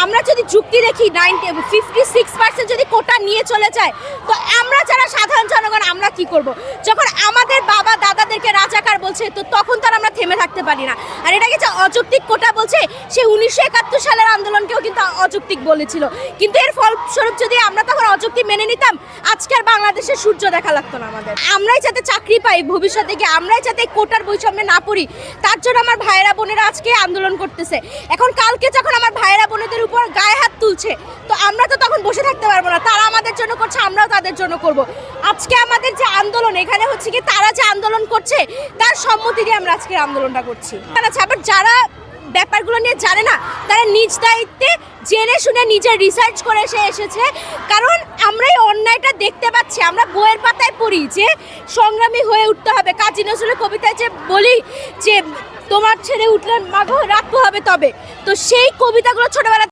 আমরা যদি যুক্তি দেখি 56% যদি কোটা নিয়ে চলে যায়, তো আমরা যারা সাধারণ জনগণ আমরা কি করব? যখন আমাদের বাবা দাদাদেরকে রাজাকার বলছে, তো তখন তার আমরা থেমে থাকতে পারি না। আর এটাকে যে অযৌক্তিক কোটা বলছে, সে 1971 সালের আন্দোলনকেও কিন্তু অযৌক্তিক বলেছিল। কিন্তু এর ফলস্বরূপ যদি আমরা তখন অযৌক্তিক মেনে নিতাম, আজকের বাংলাদেশের সূর্য দেখা লাগতো না আমাদের। আমরাই যাতে চাকরি পাই ভবিষ্যতে গিয়ে, আমরাই যাতে কোটার বৈষম্যে না পড়ি, তার জন্য আমার ভাইয়েরা বোনেরা আজকে আন্দোলন করতেছে। এখন কালকে যখন আমার ভাইয়েরা বোনেদের উপর গায়ে হাত তুলছে, তো আমরা তো তখন বসে থাকতে পারবো না। তারা আমাদের জন্য করছে, আমরাও তাদের জন্য করব। আজকে আমাদের যে আন্দোলন, এখানে হচ্ছে কি তারা যে আন্দোলন করছে তার সম্মতি দিয়ে আমরা আজকের আন্দোলনটা করছি। আবার যারা ব্যাপারগুলো নিয়ে জানে না, তারা নিজ দায়িত্বে জেনে শুনে নিজের রিসার্চ করে এসেছে। কারণ আমরা এই অন্যায়টা দেখতে পাচ্ছি, আমরা বইয়ের পাতায় পড়ি যে সংগ্রামী হয়ে উঠতে হবে। কাজী নজরুলের কবিতায় যে বলি যে তোমার ছেড়ে উঠলেন মাগো রাখতে হবে তবে, তো সেই কবিতাগুলো ছোটবেলা